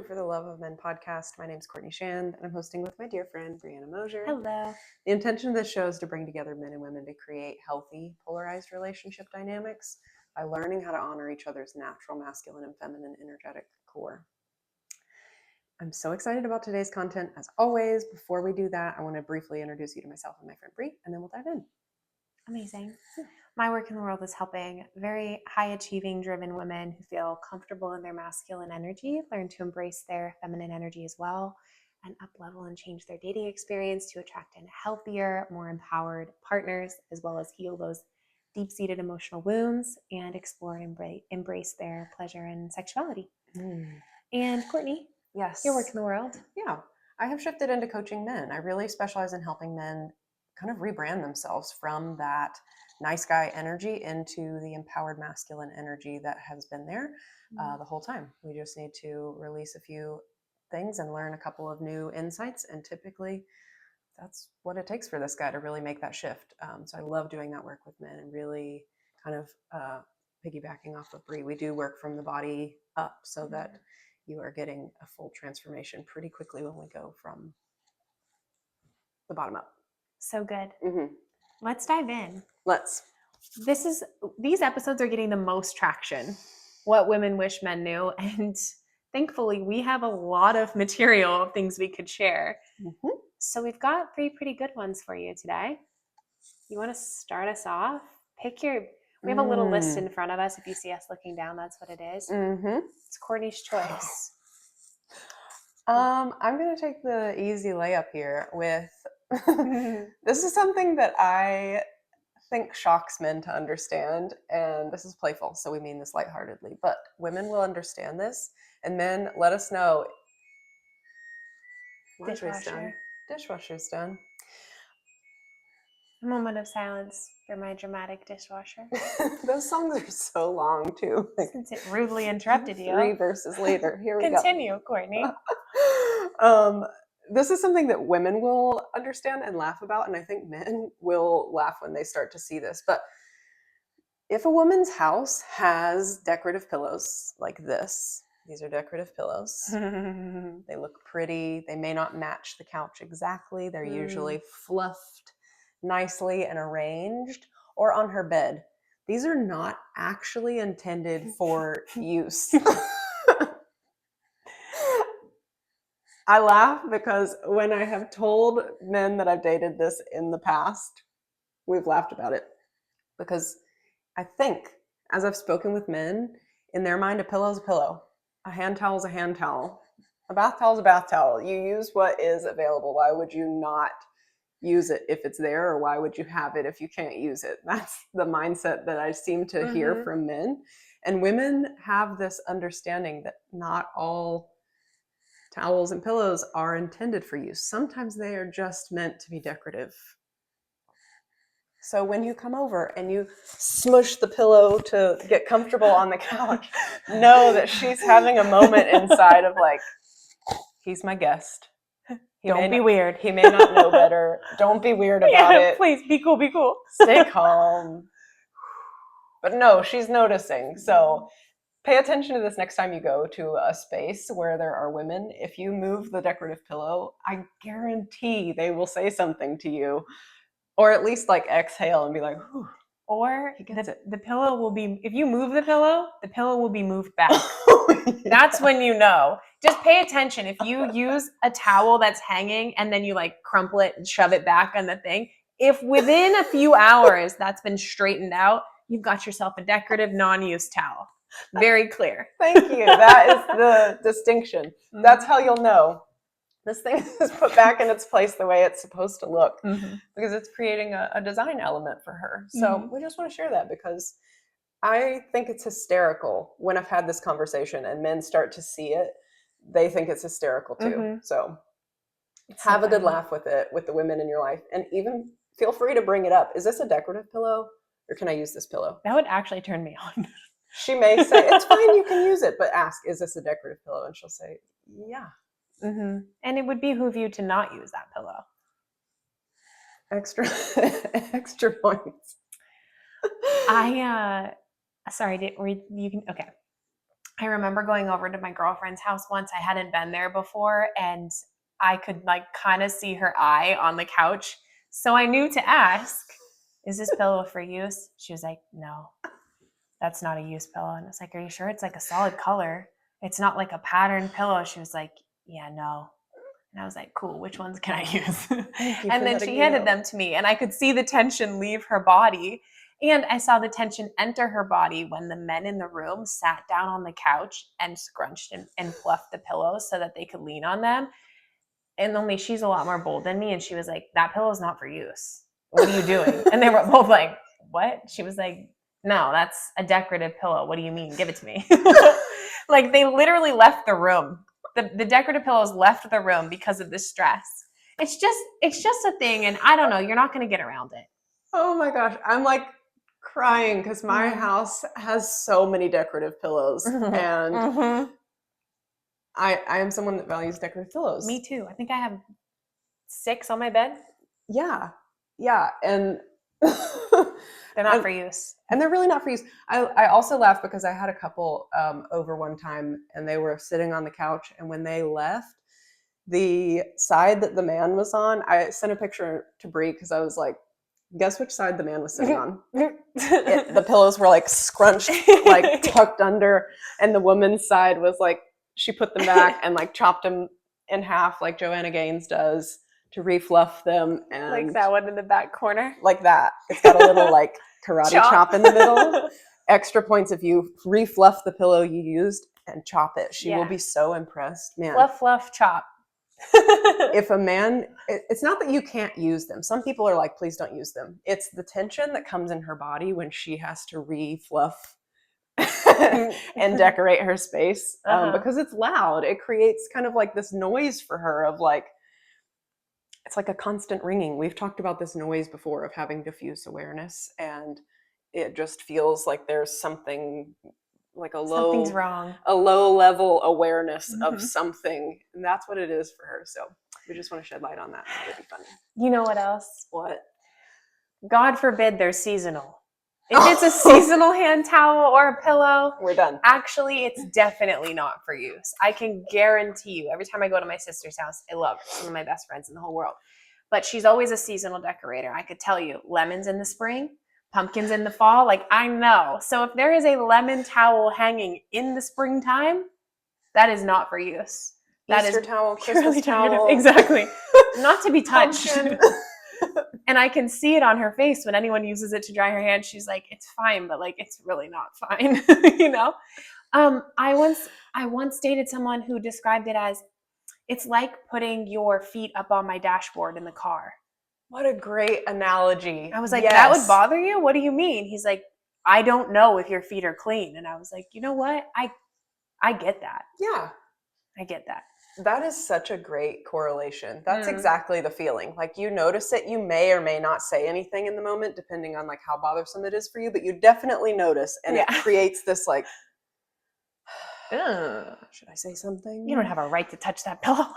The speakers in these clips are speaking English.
for the Love of Men podcast. My name is Courtney Shand, and I'm hosting with my dear friend, Brianna Mosier. Hello. The intention of this show is to bring together men and women to create healthy, polarized relationship dynamics by learning how to honor each other's natural masculine and feminine energetic core. I'm so excited about today's content. As always, before we do that, I want to briefly introduce you to myself and my friend Bri, and then we'll dive in. Amazing. My work in the world is helping very high achieving, driven women who feel comfortable in their masculine energy learn to embrace their feminine energy as well and up level and change their dating experience to attract in healthier, more empowered partners, as well as heal those deep-seated emotional wounds and explore and embrace their pleasure and sexuality. And Courtney, Yes. your work in the world. Yeah. I have shifted into coaching men. I really specialize in helping men kind of rebrand themselves from that nice guy energy into the empowered masculine energy that has been there the whole time. We just need to release a few things and learn a couple of new insights. And typically that's what it takes for this guy to really make that shift. So I love doing that work with men and really kind of piggybacking off of Bri. We do work from the body up so that you are getting a full transformation pretty quickly when we go from the bottom up. So good. Mm-hmm. Let's dive in. Let's. These episodes are getting the most traction. What women wish men knew. And thankfully, we have a lot of material of things we could share. Mm-hmm. So we've got 3 pretty good ones for you today. You want to start us off? We have a little list in front of us. If you see us looking down, that's what it is. Mm-hmm. It's Courtney's choice. I'm going to take the easy layup here with, this is something that I think shocks men to understand, and this is playful, so we mean this lightheartedly, but women will understand this, and men, let us know. Dishwasher's done. A moment of silence for my dramatic dishwasher. Those songs are so long too. Since it rudely interrupted you. 3 verses later. Here we go. Continue, Courtney. This is something that women will understand and laugh about, and I think men will laugh when they start to see this. But if a woman's house has decorative pillows like this, these are decorative pillows. They look pretty. They may not match the couch exactly. They're usually fluffed nicely and arranged, or on her bed. These are not actually intended for use. I laugh because when I have told men that I've dated this in the past, we've laughed about it. Because I think, as I've spoken with men, in their mind, a pillow is a pillow. A hand towel is a hand towel. A bath towel is a bath towel. You use what is available. Why would you not use it if it's there, or why would you have it if you can't use it? That's the mindset that I seem to hear from men. And women have this understanding that not all towels and pillows are intended for use. Sometimes they are just meant to be decorative. So when you come over and you smush the pillow to get comfortable on the couch, know that she's having a moment inside of like, he's my guest. Don't be weird. He may not know better. Don't be weird about it. Please, be cool, be cool. Stay calm. But no, she's noticing. So pay attention to this next time you go to a space where there are women. If you move the decorative pillow, I guarantee they will say something to you. Or at least like exhale and be like, whew. Or the pillow will be, if you move the pillow will be moved back. That's when you know. Just pay attention. If you use a towel that's hanging and then you like crumple it and shove it back on the thing, if within a few hours that's been straightened out, you've got yourself a decorative non-use towel. Very clear. Thank you. That is the distinction. That's how you'll know. This thing is put back in its place the way it's supposed to look because it's creating a design element for her. So we just want to share that because I think it's hysterical when I've had this conversation and men start to see it. They think it's hysterical too. So have a good laugh with it, with the women in your life, and even feel free to bring it up. Is this a decorative pillow or can I use this pillow? That would actually turn me on. She may say, it's fine, you can use it, but ask, is this a decorative pillow? And she'll say, yeah. And it would behoove you to not use that pillow. Extra points. Okay. I remember going over to my girlfriend's house once. I hadn't been there before, and I could like kind of see her eye on the couch. So I knew to ask, is this pillow for use? She was like, no, that's not a use pillow. And I was like, are you sure? It's like a solid color. It's not like a patterned pillow. She was like, yeah, no. And I was like, cool, which ones can I use? And then she handed them to me, and I could see the tension leave her body. And I saw the tension enter her body when the men in the room sat down on the couch and scrunched and fluffed the pillows so that they could lean on them. And only she's a lot more bold than me. And she was like, that pillow is not for use. What are you doing? And they were both like, what? She was like, no, that's a decorative pillow. What do you mean? Give it to me. Like they literally left the room. The decorative pillows left the room because of the stress. It's just a thing. And I don't know, you're not going to get around it. Oh my gosh. I'm like crying because my house has so many decorative pillows. And I am someone that values decorative pillows. Me too. I think I have 6 on my bed. Yeah. Yeah. And they're not for use. And they're really not for use. I also laugh because I had a couple over one time, and they were sitting on the couch, and when they left, the side that the man was on, I sent a picture to Brie because I was like, guess which side the man was sitting on? The pillows were like scrunched, like tucked under, and the woman's side was like, she put them back and like chopped them in half like Joanna Gaines does to refluff them. And like that one in the back corner? Like that. It's got a little like karate chop in the middle. Extra points if you refluff the pillow you used and chop it. She will be so impressed. Man. Fluff, fluff, chop. If a man, it's not that you can't use them. Some people are like, please don't use them. It's the tension that comes in her body when she has to refluff and decorate her space because it's loud. It creates kind of like this noise for her of like, it's like a constant ringing. We've talked about this noise before of having diffuse awareness, and it just feels like there's something like something's wrong, a low level awareness of something, and that's what it is for her. So we just want to shed light on that. That would be funny. You know what else? What? God forbid they're seasonal. If it's a seasonal hand towel or a pillow, we're done. Actually, it's definitely not for use. I can guarantee you, every time I go to my sister's house, I love her. She's one of my best friends in the whole world. But she's always a seasonal decorator. I could tell you, lemons in the spring, pumpkins in the fall, like I know. So if there is a lemon towel hanging in the springtime, that is not for use. That Easter is towel, Christmas towel. Exactly. Not to be touched. And I can see it on her face when anyone uses it to dry her hands. She's like, it's fine, but like, it's really not fine, you know? I once dated someone who described it as, it's like putting your feet up on my dashboard in the car. What a great analogy. I was like, that would bother you? What do you mean? He's like, I don't know if your feet are clean. And I was like, you know what? I get that. Yeah. I get that. That is such a great correlation. That's exactly the feeling. Like you notice it, you may or may not say anything in the moment, depending on like how bothersome it is for you, but you definitely notice, and it creates this like, should I say something? You don't have a right to touch that pillow.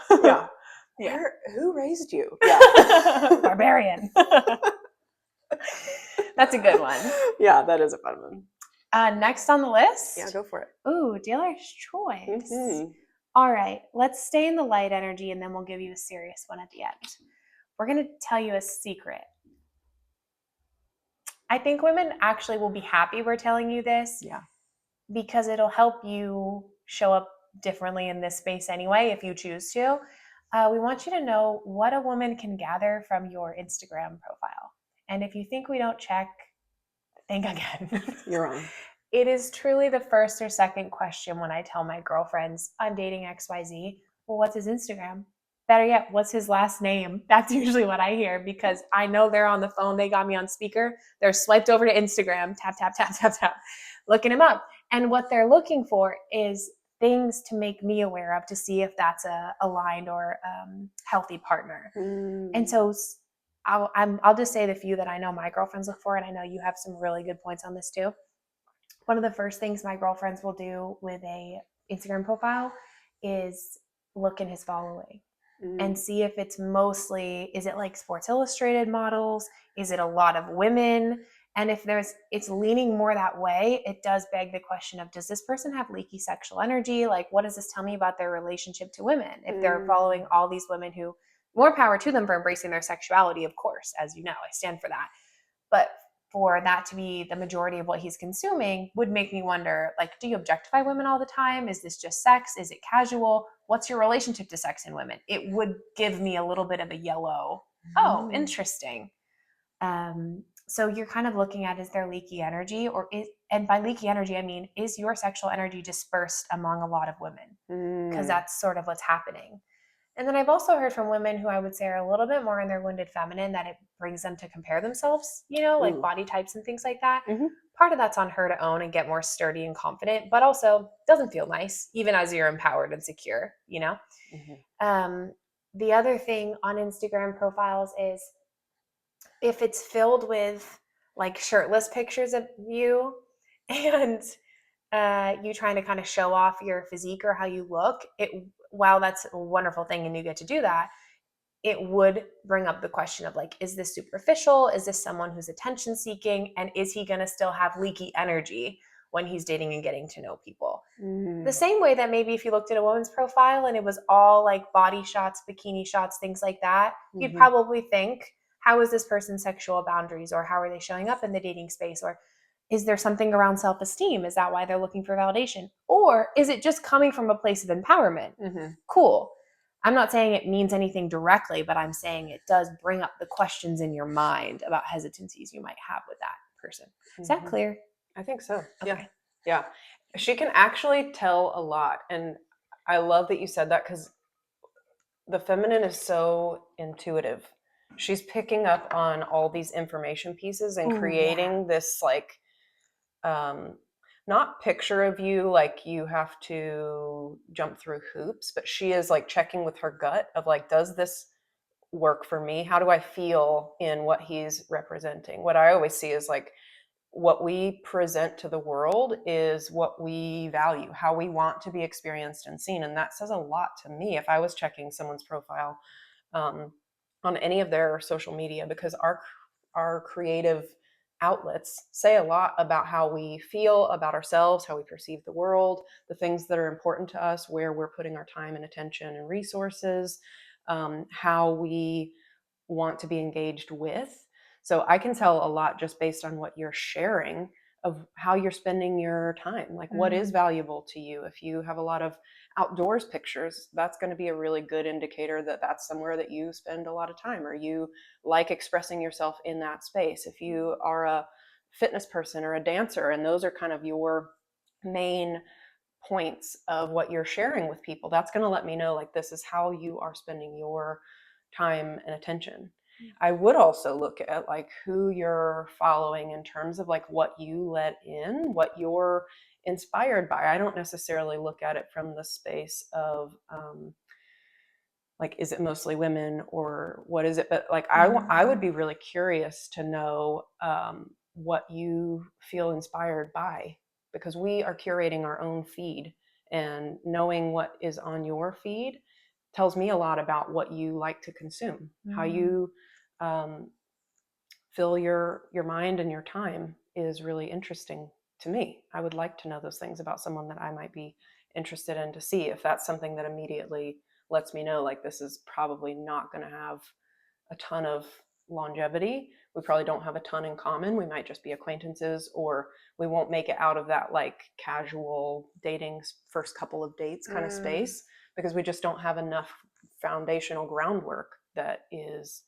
Yeah. Who raised you? Yeah. Barbarian. That's a good one. Yeah, that is a fun one. Next on the list. Yeah, go for it. Ooh, dealer's choice. All right, let's stay in the light energy, and then we'll give you a serious one at the end. We're going to tell you a secret. I think women actually will be happy we're telling you this. Yeah. Because it'll help you show up differently in this space anyway, if you choose to. We want you to know what a woman can gather from your Instagram profile. And if you think we don't check, think again. You're wrong. It is truly the first or second question when I tell my girlfriends, I'm dating XYZ. Well, what's his Instagram? Better yet, what's his last name? That's usually what I hear because I know they're on the phone. They got me on speaker. They're swiped over to Instagram, tap, tap, tap, tap, tap, looking him up. And what they're looking for is things to make me aware of to see if that's a aligned or healthy partner. And so I'll just say the few that I know my girlfriends look for, and I know you have some really good points on this too. One of the first things my girlfriends will do with a Instagram profile is look in his following and see if it's mostly, is it like Sports Illustrated models? Is it a lot of women? And if it's leaning more that way, it does beg the question of, does this person have leaky sexual energy? Like, what does this tell me about their relationship to women? If they're following all these women who, more power to them for embracing their sexuality, of course, as you know, I stand for that. But for that to be the majority of what he's consuming would make me wonder, like, do you objectify women all the time? Is this just sex? Is it casual? What's your relationship to sex and women? It would give me a little bit of a yellow, oh, interesting. So you're kind of looking at, is there leaky energy, and by leaky energy, I mean, is your sexual energy dispersed among a lot of women? Because that's sort of what's happening. And then I've also heard from women who I would say are a little bit more in their wounded feminine, that it brings them to compare themselves, like body types and things like that. Part of that's on her to own and get more sturdy and confident, but also doesn't feel nice, even as you're empowered and secure, The other thing on Instagram profiles is, if it's filled with like shirtless pictures of you and you trying to kind of show off your physique or how you look, while that's a wonderful thing and you get to do that, it would bring up the question of, like, is this superficial? Is this someone who's attention seeking? And is he going to still have leaky energy when he's dating and getting to know people? The same way that maybe if you looked at a woman's profile and it was all like body shots, bikini shots, things like that, you'd probably think, how is this person's sexual boundaries, or how are they showing up in the dating space? Or is there something around self-esteem? Is that why they're looking for validation? Or is it just coming from a place of empowerment? Cool. I'm not saying it means anything directly, but I'm saying it does bring up the questions in your mind about hesitancies you might have with that person. Is that clear? I think so. Okay. Yeah. She can actually tell a lot. And I love that you said that, because the feminine is so intuitive. She's picking up on all these information pieces and creating this like not picture of you like you have to jump through hoops, but she is like checking with her gut of like, does this work for me? How do I feel in what he's representing? What I always see is like, what we present to the world is what we value, how we want to be experienced and seen. And that says a lot to me if I was checking someone's profile on any of their social media, because our creative outlets say a lot about how we feel about ourselves, how we perceive the world, the things that are important to us, where we're putting our time and attention and resources, how we want to be engaged with. So I can tell a lot just based on what you're sharing of how you're spending your time. Like, what is valuable to you? If you have a lot of outdoors pictures, that's going to be a really good indicator that that's somewhere that you spend a lot of time, or you like expressing yourself in that space. If you are a fitness person or a dancer, and those are kind of your main points of what you're sharing with people, that's going to let me know, like, this is how you are spending your time and attention. I would also look at like who you're following in terms of like what you let in, what you're inspired by. I don't necessarily look at it from the space of like, is it mostly women or what is it? But like, I would be really curious to know what you feel inspired by, because we are curating our own feed, and knowing what is on your feed tells me a lot about what you like to consume, how you fill your mind and your time is really interesting to me. I would like to know those things about someone that I might be interested in, to see if that's something that immediately lets me know, like, this is probably not going to have a ton of longevity. We probably don't have a ton in common. We might just be acquaintances, or we won't make it out of that like casual dating first couple of dates kind of space, because we just don't have enough foundational groundwork that is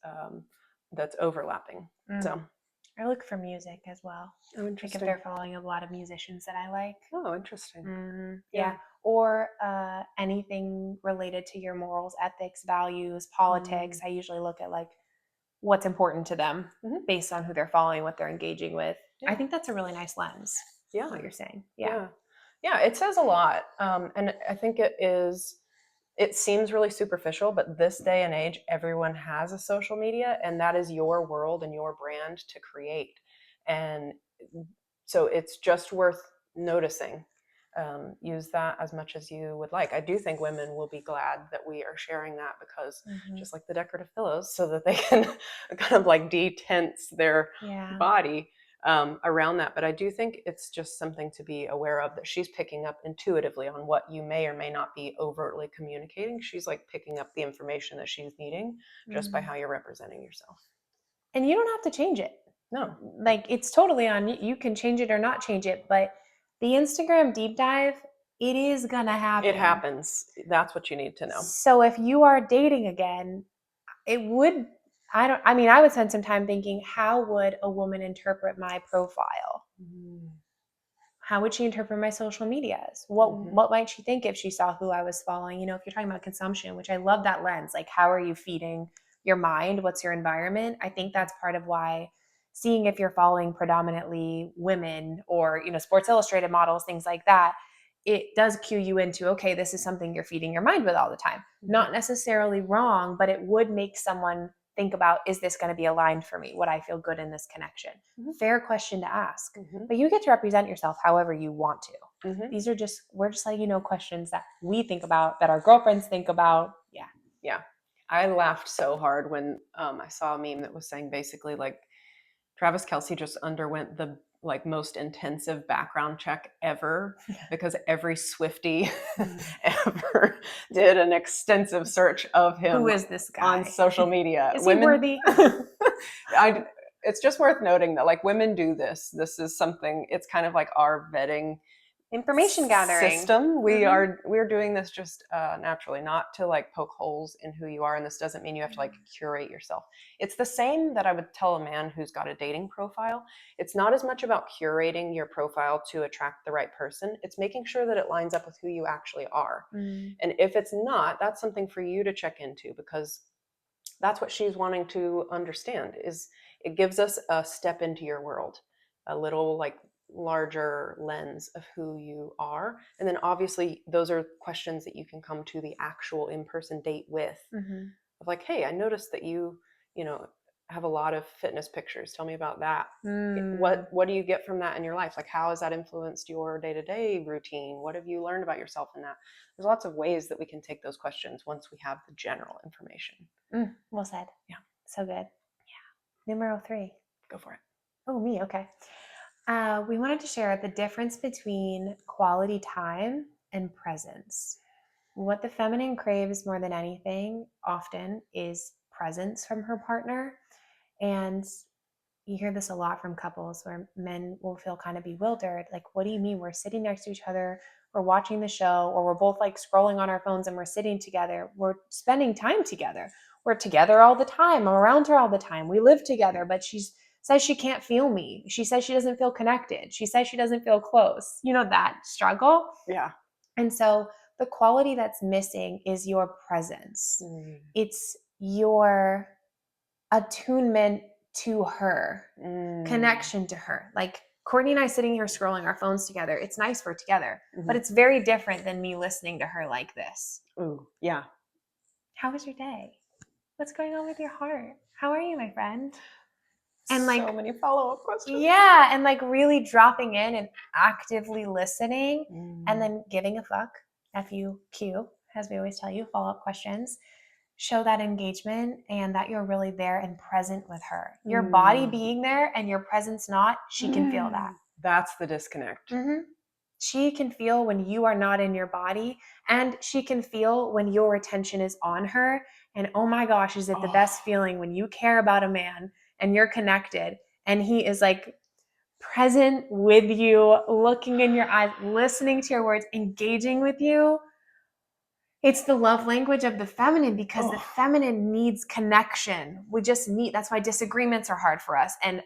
that's overlapping. So I look for music as well. Oh, interesting. Like if they're following a lot of musicians that I like. Oh, interesting. Yeah. Or anything related to your morals, ethics, values, politics. I usually look at like what's important to them based on who they're following, what they're engaging with. I think that's a really nice lens. Yeah. What you're saying. Yeah, it says a lot. And I think it seems really superficial, but this day and age, everyone has a social media, and that is your world and your brand to create. And so it's just worth noticing. Use that as much as you would like. I do think women will be glad that we are sharing that, because just like the decorative pillows, so that they can kind of like de-tense their body. around that. But I do think it's just something to be aware of, that she's picking up intuitively on what you may or may not be overtly communicating. She's like picking up the information that she's needing just by how you're representing yourself. And you don't have to change it. No. Like, it's totally on you. You can change it or not change it, but the Instagram deep dive, it is gonna happen. It happens. That's what you need to know. So if you are dating again, it would, I would spend some time thinking, how would a woman interpret my profile? How would she interpret my social medias? What might she think if she saw who I was following? You know, if you're talking about consumption, which I love that lens, like, how are you feeding your mind? What's your environment? I think that's part of why seeing if you're following predominantly women or, you know, Sports Illustrated models, things like that, it does cue you into, okay, this is something you're feeding your mind with all the time. Not necessarily wrong, but it would make someone think about, is this going to be aligned for me? Would I feel good in this connection? Fair question to ask. But you get to represent yourself however you want to. These are just, we're just letting you know questions that we think about, that our girlfriends think about. Yeah. I laughed so hard when I saw a meme that was saying basically like Travis Kelce just underwent the like most intensive background check ever, because every Swiftie ever did an extensive search of him. Who is this guy on social media? Is he worthy? It's just worth noting that like women do this. This is something, it's kind of like our vetting information gathering system. We're doing this just naturally, not to like poke holes in who you are. And this doesn't mean you have to like curate yourself. It's the same that I would tell a man who's got a dating profile. It's not as much about curating your profile to attract the right person. It's making sure that it lines up with who you actually are. And if it's not, that's something for you to check into, because that's what she's wanting to understand. Is it gives us a step into your world, a little like larger lens of who you are. And then obviously those are questions that you can come to the actual in-person date with, of like, hey, I noticed that you know, have a lot of fitness pictures. Tell me about that. What do you get from that in your life? Like, how has that influenced your day-to-day routine? What have you learned about yourself in that? There's lots of ways that we can take those questions once we have the general information. Well said. Yeah. So good. Yeah. Numero 3. Go for it. Oh, me. Okay. We wanted to share the difference between quality time and presence. What the feminine craves more than anything often is presence from her partner. And you hear this a lot from couples where men will feel kind of bewildered. Like, what do you mean? We're sitting next to each other, we're watching the show, or we're both like scrolling on our phones and we're sitting together. We're spending time together. We're together all the time. I'm around her all the time. We live together, but she says she can't feel me. She says she doesn't feel connected. She says she doesn't feel close. You know, that struggle. Yeah. And so the quality that's missing is your presence. It's your attunement to her, connection to her. Like Courtney and I sitting here scrolling our phones together. It's nice we're together, but it's very different than me listening to her like this. Ooh, yeah. How was your day? What's going on with your heart? How are you, my friend? And like so many follow-up questions. Yeah, and like really dropping in and actively listening, and then giving a fuck, FUQ, as we always tell you, follow-up questions. Show that engagement and that you're really there and present with her. Your body being there and your presence not, she can feel that. That's the disconnect. She can feel when you are not in your body, and she can feel when your attention is on her. And oh my gosh, is it the best feeling when you care about a man and you're connected and he is like present with you, looking in your eyes, listening to your words, engaging with you. It's the love language of the feminine, because the feminine needs connection. We just need, that's why disagreements are hard for us. And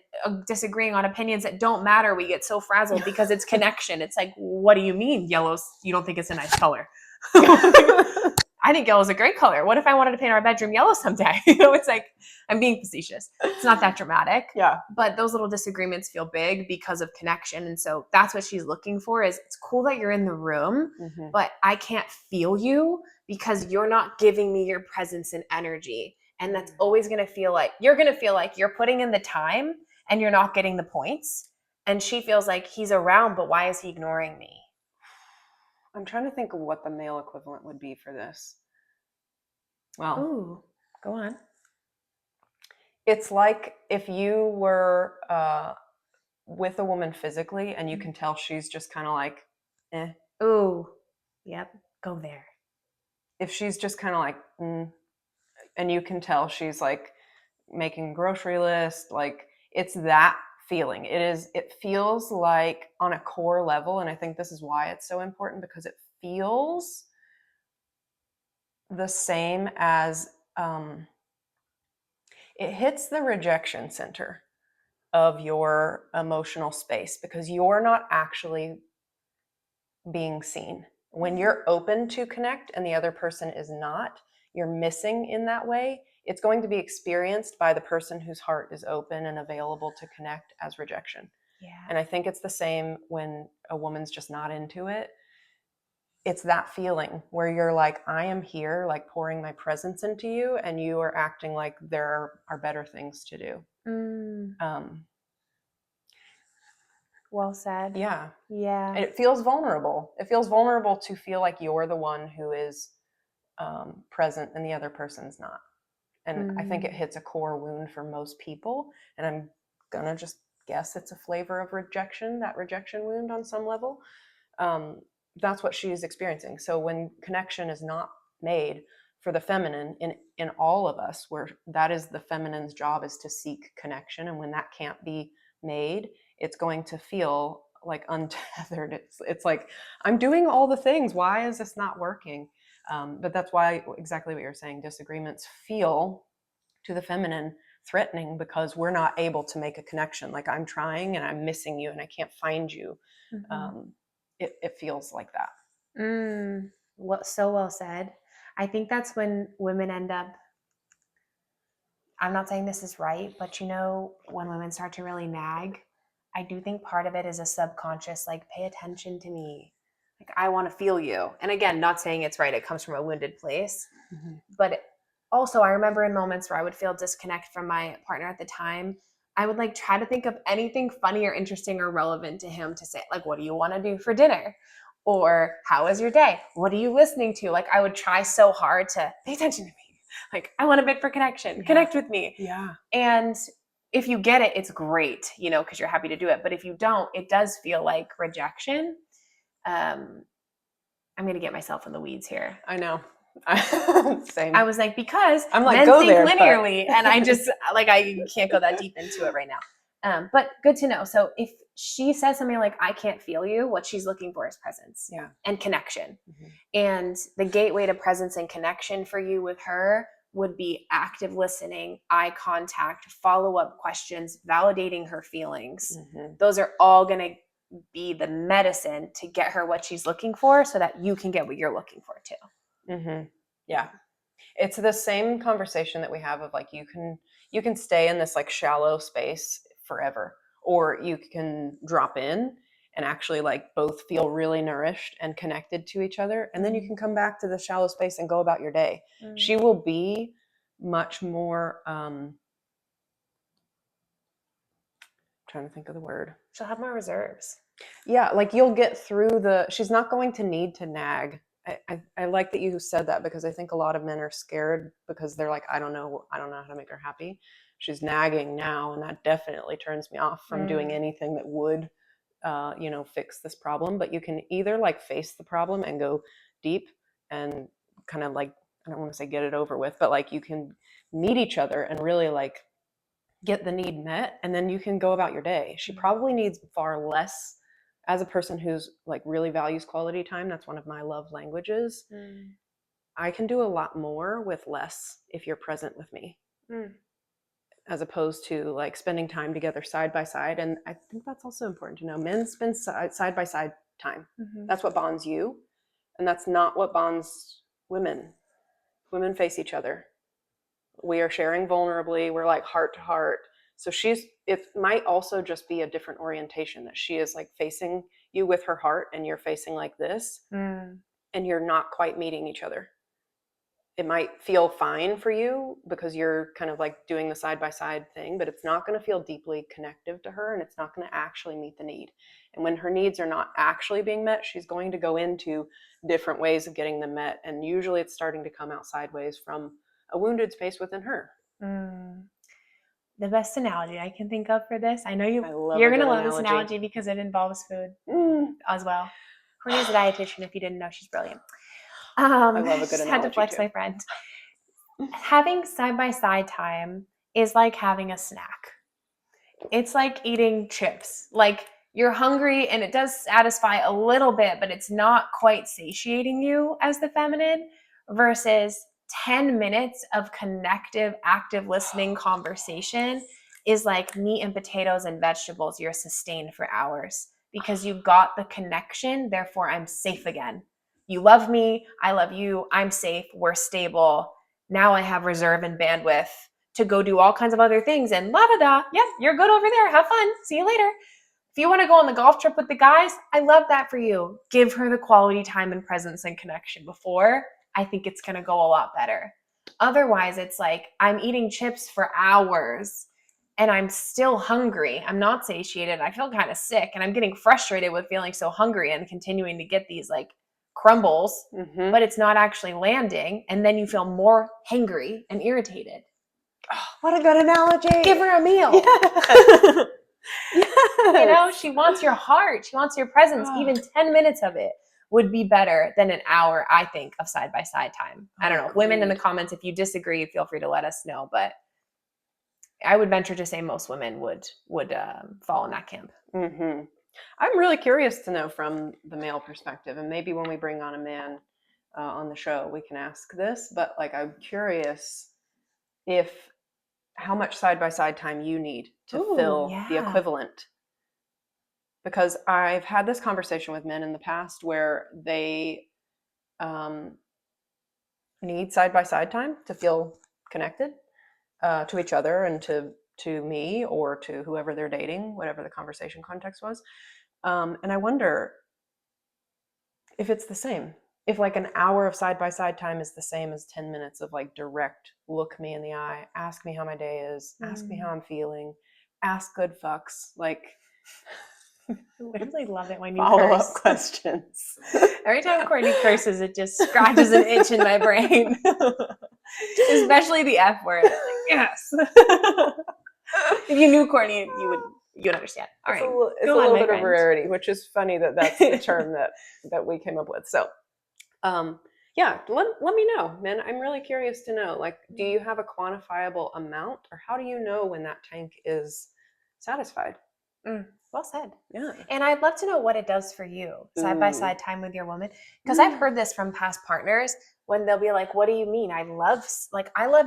disagreeing on opinions that don't matter, we get so frazzled because it's connection. It's like, what do you mean yellow's, you don't think it's a nice color? I think yellow is a great color. What if I wanted to paint our bedroom yellow someday? You know, it's like, I'm being facetious. It's not that dramatic. Yeah. But those little disagreements feel big because of connection. And so that's what she's looking for. Is it's cool that you're in the room, but I can't feel you because you're not giving me your presence and energy. And that's always going to feel like, you're going to feel like you're putting in the time and you're not getting the points. And she feels like he's around, but why is he ignoring me? I'm trying to think of what the male equivalent would be for this. Well, ooh, go on. It's like if you were with a woman physically and you can tell she's just kind of like, eh. Ooh, yep, go there. If she's just kind of like, and you can tell she's like making a grocery list, like it's that feeling. It feels like on a core level, and I think this is why it's so important, because it feels the same as it hits the rejection center of your emotional space, because you're not actually being seen. When you're open to connect and the other person is not, you're missing in that way. It's going to be experienced by the person whose heart is open and available to connect as rejection. Yeah. And I think it's the same when a woman's just not into it. It's that feeling where you're like, I am here, like pouring my presence into you, and you are acting like there are better things to do. Well said. Yeah. Yeah. And it feels vulnerable. It feels vulnerable to feel like you're the one who is present and the other person's not. And I think it hits a core wound for most people. And I'm going to just guess it's a flavor of rejection, that rejection wound on some level. That's what she's experiencing. So when connection is not made for the feminine in all of us, where that is the feminine's job, is to seek connection. And when that can't be made, it's going to feel like untethered. It's like, I'm doing all the things. Why is this not working? But that's why, exactly what you're saying, disagreements feel to the feminine threatening, because we're not able to make a connection. Like, I'm trying and I'm missing you and I can't find you. It feels like that. So well said. I think that's when women end up, I'm not saying this is right, but when women start to really nag, I do think part of it is a subconscious, like, pay attention to me. Like, I want to feel you. And again, not saying it's right. It comes from a wounded place. But also, I remember in moments where I would feel disconnect from my partner at the time, I would like try to think of anything funny or interesting or relevant to him to say, like, what do you want to do for dinner? Or how was your day? What are you listening to? Like, I would try so hard to pay attention to me. Like, I want a bid for connection. Connect with me. Yeah. And if you get it, it's great, because you're happy to do it. But if you don't, it does feel like rejection. I'm going to get myself in the weeds here. I know. Same. I was like, because I'm like, men go think there, linearly, and I just like, I can't go that deep into it right now. But good to know. So if she says something like, I can't feel you, what she's looking for is presence and connection. And the gateway to presence and connection for you with her would be active listening, eye contact, follow-up questions, validating her feelings. Those are all going to be the medicine to get her what she's looking for, so that you can get what you're looking for too. Yeah. It's the same conversation that we have of like, you can stay in this like shallow space forever, or you can drop in and actually like both feel really nourished and connected to each other. And then you can come back to the shallow space and go about your day. She will be much more, trying to think of the word. She'll have more reserves. Yeah. Like, you'll get through she's not going to need to nag. I like that you said that, because I think a lot of men are scared because they're like, I don't know how to make her happy. She's nagging now, and that definitely turns me off from doing anything that would, fix this problem. But you can either like face the problem and go deep and kind of like, I don't want to say get it over with, but like you can meet each other and really like get the need met, and then you can go about your day. She probably needs far less. As a person who's like really values quality time, that's one of my love languages. I can do a lot more with less if you're present with me, as opposed to like spending time together side by side. And I think that's also important to know. Men spend side by side time. That's what bonds you, and that's not what bonds women. Women face each other. We are sharing vulnerably. We're like heart to heart. So it might also just be a different orientation, that she is like facing you with her heart and you're facing like this, and you're not quite meeting each other. It might feel fine for you because you're kind of like doing the side by side thing, but it's not going to feel deeply connective to her, and it's not going to actually meet the need. And when her needs are not actually being met, she's going to go into different ways of getting them met. And usually it's starting to come out sideways from a wounded space within her. the best analogy I can think of for this. I know I love you're a going to good love this analogy. analogy because it involves food as well. Courtney's a dietitian. If you didn't know, she's brilliant. I love a good just analogy had to flex too. my friend. Having side-by-side time is like having a snack. It's like eating chips. Like, you're hungry and it does satisfy a little bit, but it's not quite satiating you as the feminine, versus 10 minutes of connective, active listening conversation is like meat and potatoes and vegetables. You're sustained for hours because you got the connection. Therefore, I'm safe again. You love me. I love you. I'm safe. We're stable. Now I have reserve and bandwidth to go do all kinds of other things and la-da-da. Yep, you're good over there. Have fun. See you later. If you want to go on the golf trip with the guys, I love that for you. Give her the quality time and presence and connection before. I think it's going to go a lot better. Otherwise, it's like I'm eating chips for hours and I'm still hungry. I'm not satiated. I feel kind of sick and I'm getting frustrated with feeling so hungry and continuing to get these like crumbles, but it's not actually landing. And then you feel more hangry and irritated. Oh, what a good analogy. Give her a meal. Yes. Yes. You know, she wants your heart. She wants your presence. Even 10 minutes of it would be better than an hour, I think, of side-by-side time. I don't know. Women in the comments, if you disagree, feel free to let us know. But I would venture to say most women would fall in that camp. I'm really curious to know from the male perspective, and maybe when we bring on a man on the show, we can ask this. But like, I'm curious if how much side-by-side time you need to fill the equivalent. Because I've had this conversation with men in the past where they need side-by-side time to feel connected to each other and to me or to whoever they're dating, whatever the conversation context was. And I wonder if it's the same. If like an hour of side-by-side time is the same as 10 minutes of like direct look me in the eye, ask me how my day is, ask me how I'm feeling, ask good fucks, like I literally love it when you follow-up questions. Every time Courtney curses, it just scratches an itch in my brain. Especially the F word. Like, yes. If you knew Courtney, you'd understand. All right. It's a little bit of rarity, which is funny that that's the term that we came up with. So, yeah, let me know, man. I'm really curious to know, like, do you have a quantifiable amount, or how do you know when that tank is satisfied? Well said. Yeah. And I'd love to know what it does for you, side-by-side time with your woman. Because I've heard this from past partners when they'll be like, what do you mean? I love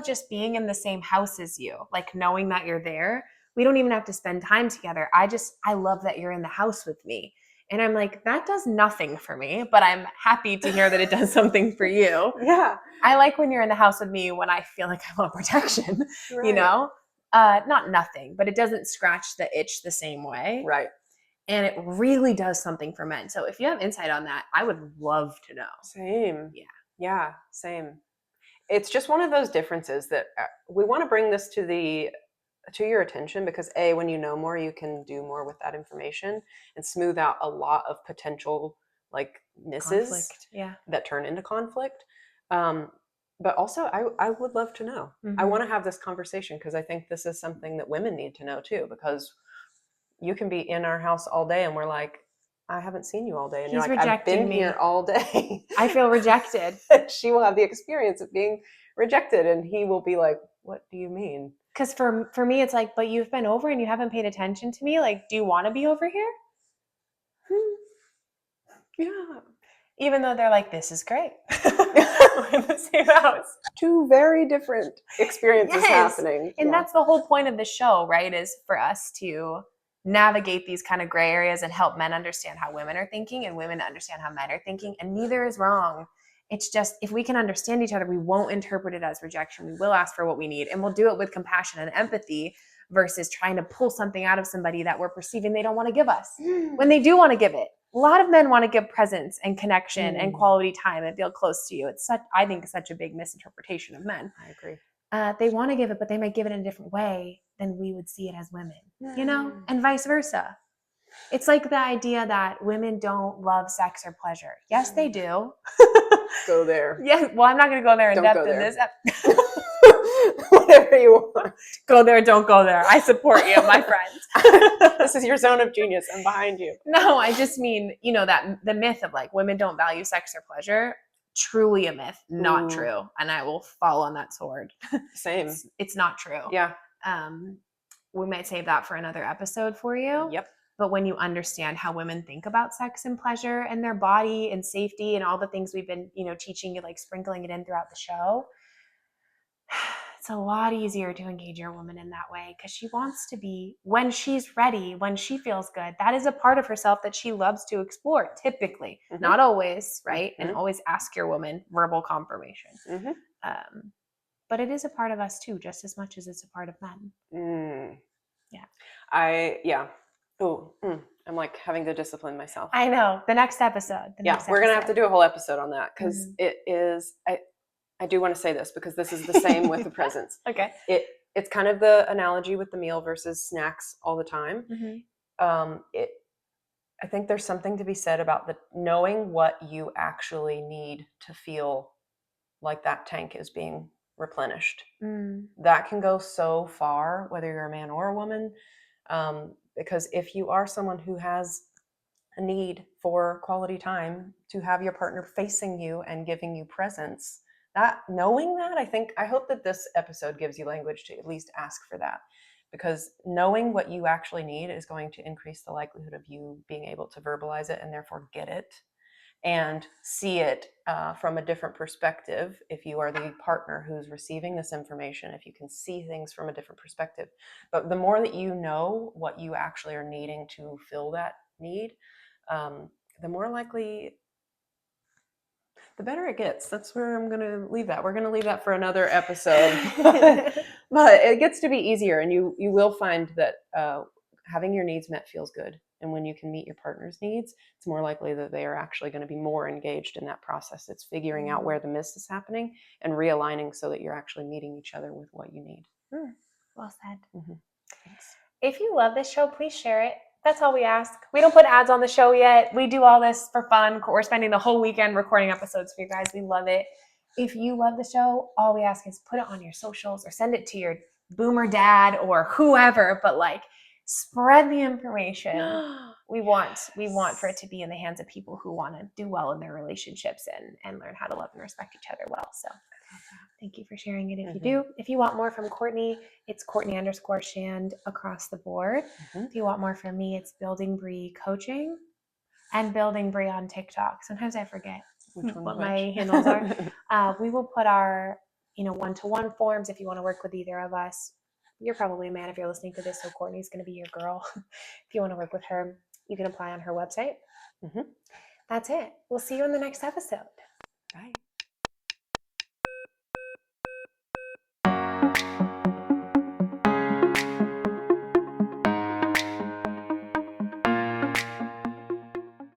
just being in the same house as you, like knowing that you're there. We don't even have to spend time together. I love that you're in the house with me. And I'm like, that does nothing for me, but I'm happy to hear that it does something for you. Yeah. I like when you're in the house with me when I feel like I want protection, you know? Not nothing, but it doesn't scratch the itch the same way. Right. And it really does something for men. So if you have insight on that, I would love to know. Same. Yeah, same. It's just one of those differences that we want to bring this to your attention because when you know more, you can do more with that information and smooth out a lot of potential like misses that turn into conflict. But also I would love to know. I want to have this conversation because I think this is something that women need to know too, because you can be in our house all day and we're like, I haven't seen you all day. And He's you're like, I've been here all day. I feel rejected. She will have the experience of being rejected and he will be like, what do you mean? Because for me, it's like, but you've been over and you haven't paid attention to me. Like, do you want to be over here? Yeah. Even though they're like, this is great. We're in the same house. Two very different experiences happening. And that's the whole point of the show, right? Is for us to navigate these kind of gray areas and help men understand how women are thinking and women understand how men are thinking. And neither is wrong. It's just, if we can understand each other, we won't interpret it as rejection. We will ask for what we need and we'll do it with compassion and empathy versus trying to pull something out of somebody that we're perceiving they don't want to give us when they do want to give it. A lot of men want to give presence and connection and quality time and feel close to you. It's I think such a big misinterpretation of men. I agree. They want to give it, but they might give it in a different way than we would see it as women, you know, and vice versa. It's like the idea that women don't love sex or pleasure. Yes, they do. Go there. Yeah. Well, I'm not going to go there in depth in this episode. Whatever you want. Go there, don't go there. I support you, my friends. This is your zone of genius. I'm behind you. No, I just mean, that the myth of like women don't value sex or pleasure, truly a myth, not true. And I will fall on that sword. Same. It's not true. Yeah. We might save that for another episode for you. Yep. But when you understand how women think about sex and pleasure and their body and safety and all the things we've been, teaching you, like sprinkling it in throughout the show, it's a lot easier to engage your woman in that way because she wants to be, when she's ready, when she feels good, that is a part of herself that she loves to explore, typically. Not always, right? And always ask your woman verbal confirmation. But it is a part of us too, just as much as it's a part of men. Yeah. I'm like having to discipline myself. I know. The next episode. We're going to have to do a whole episode on that because it is, I do want to say this because this is the same with the presents. Okay. It's kind of the analogy with the meal versus snacks all the time. I think there's something to be said about knowing what you actually need to feel like that tank is being replenished. That can go so far, whether you're a man or a woman. Because if you are someone who has a need for quality time, to have your partner facing you and giving you presents, knowing that, I hope that this episode gives you language to at least ask for that, because knowing what you actually need is going to increase the likelihood of you being able to verbalize it and therefore get it and see it from a different perspective. If you are the partner who's receiving this information, if you can see things from a different perspective. But the more that you know what you actually are needing to fill that need, the more likely, the better it gets. That's where I'm going to leave that. We're going to leave that for another episode. But it gets to be easier, and you will find that having your needs met feels good. And when you can meet your partner's needs, it's more likely that they are actually going to be more engaged in that process. It's figuring out where the miss is happening and realigning so that you're actually meeting each other with what you need. Well said. Thanks. If you love this show, please share it. That's all we ask. We don't put ads on the show yet. We do all this for fun. We're spending the whole weekend recording episodes for you guys. We love it. If you love the show, all we ask is put it on your socials or send it to your boomer dad or whoever, but like spread the information. We want for it to be in the hands of people who want to do well in their relationships and learn how to love and respect each other well. So thank you for sharing it. If you do, if you want more from Courtney, it's Courtney_Shand across the board. If you want more from me, it's Building Bree Coaching and Building Bree on TikTok. Sometimes I forget what my handles are. We will put our, one-to-one forms if you want to work with either of us. You're probably a man if you're listening to this, so Courtney's going to be your girl. If you want to work with her, you can apply on her website. That's it. We'll see you in the next episode. Bye.